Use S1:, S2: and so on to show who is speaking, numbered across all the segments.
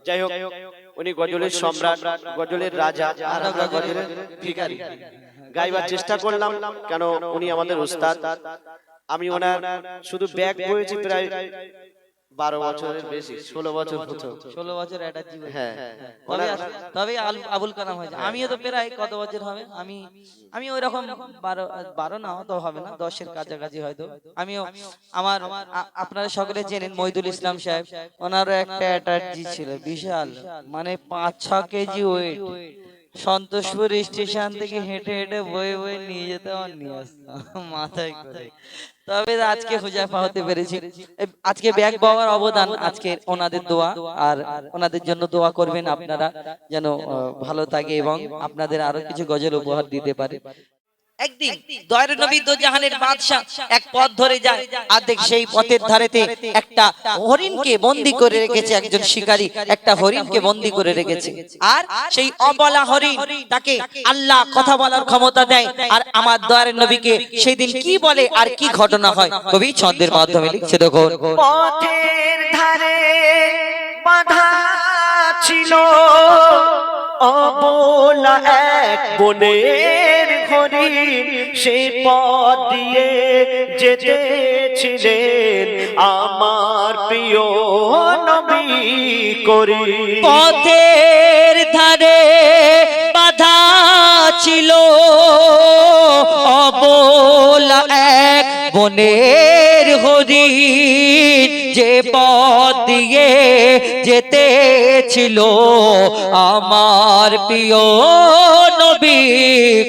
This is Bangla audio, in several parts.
S1: যাই হোক, উনি গজলের সম্রাট, গজলের রাজা, আর আমরা গজলের ভিখারি। গাইবার চেষ্টা করলাম, কেন উনি আমাদের উস্তাদ। আমি ওনার শুধু ব্যাগ বয়েছি প্রায় 12 বছরের বেশি, 16 বছর হতো।
S2: 16 বছর একটা জীবন।
S1: হ্যাঁ,
S2: তবে আবুল কালাম হয়েছে। আমিও তো প্রায় কত বছর হবে, আমি ওই রকম 12 না তো হবে না, 10 এর কাছাকাছি হয়তো। আমিও আমার আপনারা সকলে জানেন মইদুল ইসলাম সাহেব, ওনারও একটা অ্যাটার্জি ছিল বিশাল, মানে 5-6 কেজি ওয়েট। সন্তোষপুর স্টেশন থেকে হেঁটে হেঁটে বয়ে বয়ে নিয়ে যেতাম আর নিয়ে আসতাম মাথায় করে। তবে আজকে হুজাফা হতে পেরেছি। আজকে ব্যাগ পাওয়ার অবদান আজকে ওনাদের দোয়া, আর ওনাদের জন্য দোয়া করবেন আপনারা যেন ভালো থাকে এবং আপনাদের আরো কিছু গজল উপহার দিতে পারে। একদিন দয়ার নবী দো জাহানের বাদশা এক পথ ধরে যায়, আর দেখ সেই পথের ধারেতে একটা হরিণকে বন্দী করে রেখেছে একজন শিকারী, একটা হরিণকে বন্দী করে রেখেছে। আর সেই অবলা হরিণ তাকে আল্লাহ কথা বলার ক্ষমতা দেয়। আর আমার দয়ার নবীকে সেই দিন কি বলে আর কি ঘটনা হয় কবি ছন্দের মাধ্যমে লিখছে। দেখো,
S1: পথের ধারে বাঁধা ছিল অবলা এক বনের হরিণ, সে পথ দিয়ে যেতেছিলেন আমার প্রিয় নবী করিম।
S2: পথের ধারে বাধা ছিল অবলা এক বনের হরিণ, যে পথ দিয়ে যেতে ছিল আমার প্রিয় নবী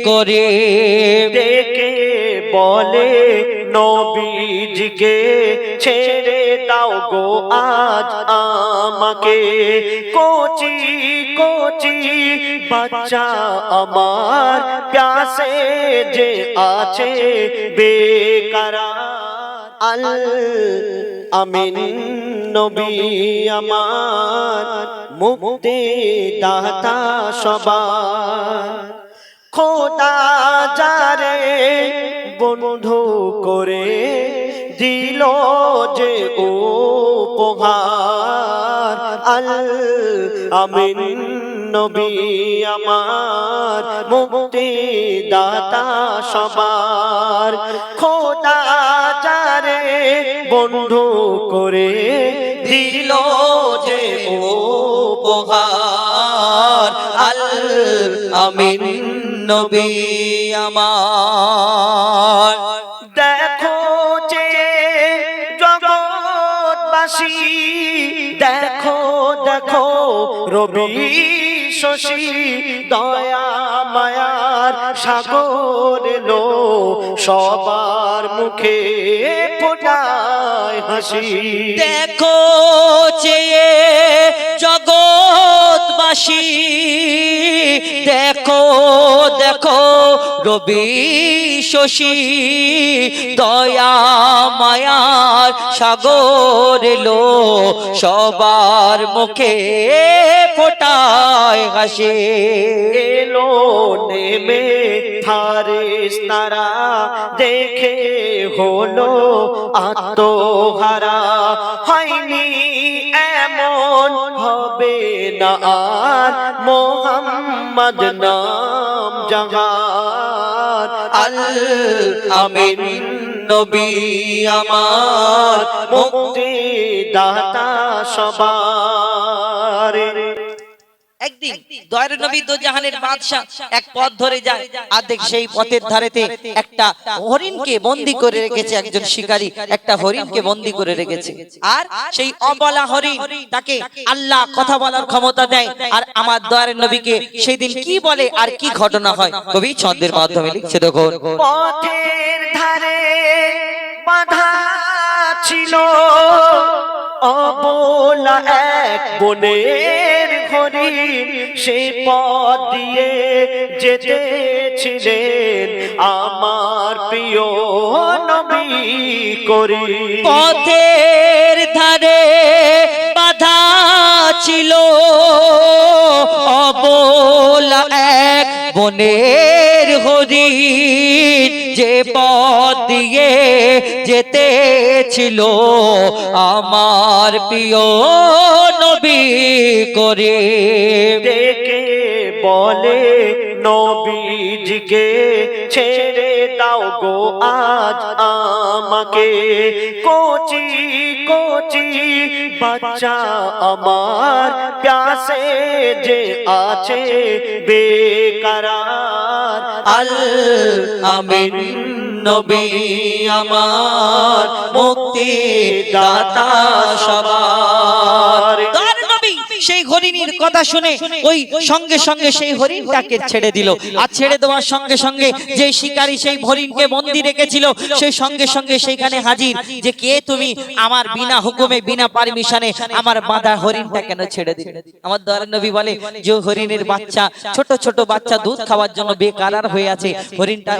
S2: করিম।
S1: ডেকে বলে নবীজিকে, ছেড়ে দাও গো আজ আমাকে, কোচি কোচি বাচ্চা আমার প্যাসে যে আছে বেকারার। আল আমিন নবী আমার মুক্তি দাতা সবার, খোদা যারে বন্ধু করে দিল যে উপহার। আল আমিন নবী আমার মুক্তি দাতা সবার, খোদা যারে বন্ধু করে দিল যে উপহার।
S2: আল আমিন নবী আমার।
S1: দেখো যে জগৎবাসী, দেখো দেখো রবি শশী, দয়া মায়ার সাগর এলো, সবার মুখে ফোটায় হাসি।
S2: দেখো চেয়ে জগৎবাসী, দেখো দেখো রবি শশী, দয়া মায়ার সাগর এলো, সবার মুখে ফোটায় হাসি।
S1: এলো নেমে ফারেশতারা, দেখে হলো আত্মহারা, হয়নি এমন হবে না আর মোহাম্মদ নাম জাহান।
S2: আল আমিন নবী আমার
S1: মুক্তি দাতা সবার।
S2: একদিন দয়ার নবী দো জাহানের বাদশা এক পথ ধরে যায়, আর দেখ সেই পথের ধারেতে একটা হরিণকে বন্দী করে রেখেছে একজন শিকারী, একটা হরিণকে বন্দী করে রেখেছে। আর সেই অবলা হরিণ তাকে আল্লাহ কথা বলার ক্ষমতা দেয়। আর আমার দয়ার নবীকে সেই দিন কি বলে আর কি ঘটনা হয় কবি ছন্দের মাধ্যমে লিখছে। দেখো,
S1: পথের ধারে বাঁধা ছিল অবলা এক বনের হরিণ, সে পথ দিয়ে যেতেছিলেন আমার প্রিয় নবী করিম।
S2: পথের ধারে বাধা ছিল অবলা এক বনের হরিণ, যে যে পথ দিয়ে যেতে ছিল আমার প্রিয় নবী করিম।
S1: ডেকে বলে নবীজিকে ছেড়ে দাও গো আজ আমাকে, কোচি কোচি বাচ্চা আমার প্যাসে যে আছে বেকরার।
S2: আল আমিন নবী আমার মুক্তি দাতা সবার। তার নবী সেই হরিণীর কথা শুনে ওই সঙ্গে সঙ্গে সেই হরিণটাকে ছেড়ে দিল। আর ছেড়ে দেওয়ার সঙ্গে সঙ্গে যে শিকারী সেই হরিণকে বন্দি রেখেছিল সেই সঙ্গে সঙ্গে সেইখানে হাজির, যে কে তুমি আমার বিনা হুকুমে বিনা পারমিশনে আমার বাঁধা হরিণটা কেন ছেড়ে দিলে? আমার দয়ার নবী বলে যে হরিণের বাচ্চা, ছোট ছোট বাচ্চা দুধ খাওয়ার জন্য বেকারার হয়ে আছে,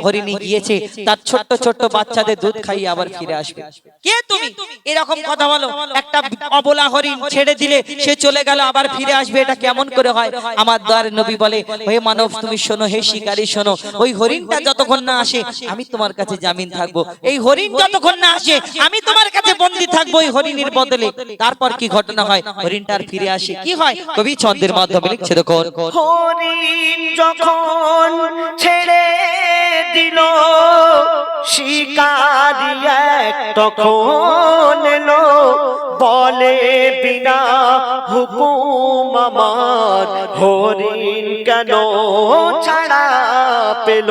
S2: হরিণী গিয়েছে তার ছোট্ট ছোট্ট বাচ্চাদের দুধ খাইয়ে আবার ফিরে আসবে। কে তুমি? এরকম কথা বলো। একটা অবলা হরিণ ছেড়ে দিলে সে চলে গেল আবার ফিরে আসবে, এটা কেমন করে হয়? আমার দয়ার নবী বলে হে মানব তুমি শোনো, হে শিকারী শোনো, ওই হরিণটা যতক্ষণ না আসে আমি তোমার কাছে জামিন থাকবো। এই হরিণ যতক্ষণ না আসে আমি তোমার কাছে বন্দী থাকবো এই হরিণের বদলে। তারপর কি ঘটনা হয়? হরিণটার ফিরে আসে, কি হয় কবি ছন্দের মাধ্যমে লিখছে দেখুন।
S1: হরিণ যখন ছেড়ে দিল শিকারি এক তখন এলো, বলে বিনা হুকুম আমার হরিণ কেন ছাড়া পেল।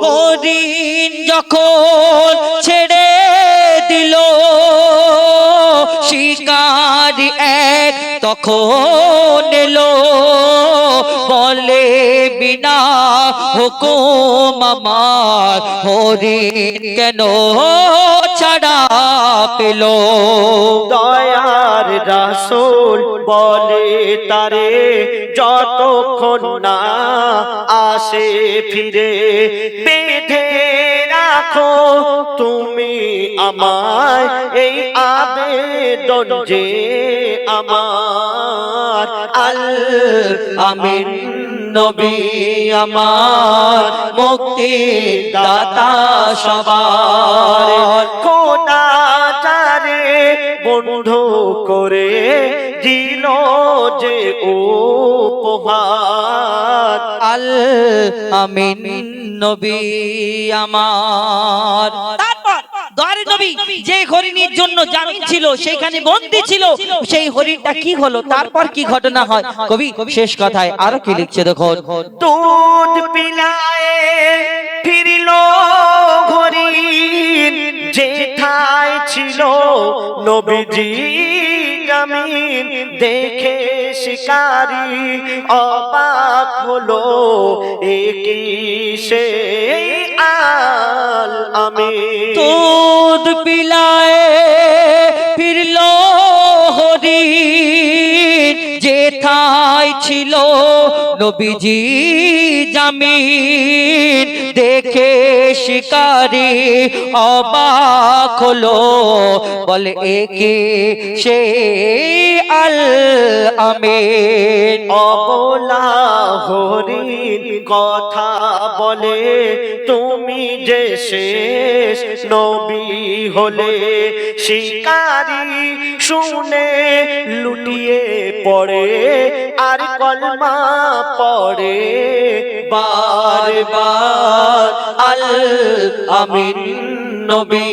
S2: হরিণ যখন ছেড়ে দিল শিকারি এক তখন এলো, বলে বিনা হুকুম আমার হরিণ কেন ছাড়া পেল।
S1: দয়ার রাসূল বলে তারে যতক্ষণ না আসে ফিরে, বেঁধে রাখো তুমি আমায় এই আবেদন যে আমার। আল আমিন নবী আমার মুক্তি দাতা সবার। খোদা যারে বন্ধু করে দিল যে উপহার।
S2: আল আমিন নবী আমার। তারপর দয়ার নবী যে হরিণীর জন্য জামিন ছিল সেইখানে বন্দী ছিল, সেই হরিণটা কি হলো? তারপর কি ঘটনা হয় কবি শেষ কথায় আরো কি লিখছে দেখুন।
S1: দুধ পিলায়ে ফিরল হরিণ, যেথায় ছিল নবীজি জামিন। দেখে শিকারি অবাক হলো, একই সে আল আমিন।
S2: দুধ পিলায়ে ফিরল হরিণ, যেথায় ছিল নবীজি জামিন। দেখে শিকারি অবাক হলো, বলে একে সে আল আমিন।
S1: অবলা হরিণ কথা বলে তুমি যে শেষ নবী হলে, শিকারি শুনে লুটিয়ে পড়ে আর কলমা পড়ে বারবার। আল আমিন নবী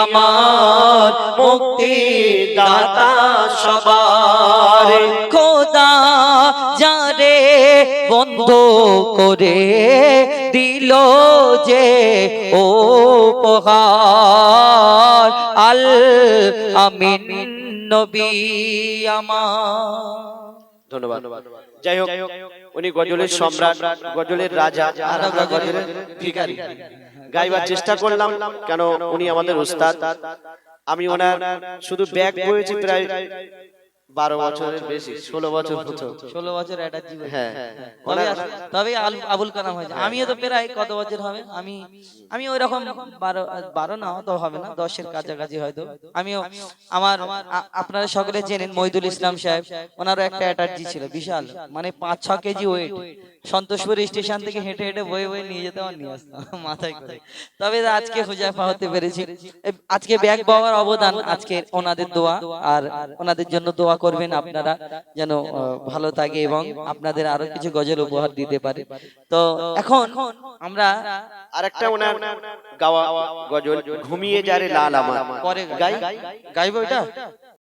S1: আমার মুক্তি দাতা সবার।
S2: খোদা যারে বন্ধ করে দিল যে উপহার। আল আমিন নবী আমার।
S1: ধন্যবাদ। যাই হোক, উনি গজলের সম্রাট, গজলের রাজা, আর আমরা গজলের ভিখারি। গাইবার চেষ্টা করলাম, কেন উনি আমাদের উস্তাদ। আমি ওনার শুধু ব্যাগ বয়েছি প্রায় 12 বছরের বেশি, 16 বছর হতো।
S2: 16 বছর অ্যাটাচি
S1: হ্যাঁ,
S2: তবে তবে আবুল কালাম হয়েছে। আমিও তো প্রায় কত বছর হবে, আমি ওই রকম 12 না তো হবে না, 10-এর কাছাকাছি হয়তো। আমিও আমার আপনারা সকলে জেনেন মইদুল ইসলাম সাহেব, ওনারও একটা অ্যাটাচি ছিল বিশাল, মানে 5-6 কেজি ওয়েট। সন্তোষপুর স্টেশন থেকে হেঁটে হেঁটে বয়ে বয়ে নিয়ে যেতে আর নিয়ে আসতাম মাথায় করে। তবে আজকে হুজাফা হতে পেরেছি। আজকে ব্যাগ পাওয়ার অবদান আজকে ওনাদের দোয়া, আর ওনাদের জন্য দোয়া করবেন আপনারা যেন ভালো থাকে এবং আপনাদের আরো কিছু গজল উপহার দিতে পারে। তো এখন আমরা
S1: আরেকটা ওনার গাওয়া গজল, ঘুমিয়ে যারে লাল আমার,
S2: পরে
S1: গাই।
S2: গাইবো এটা।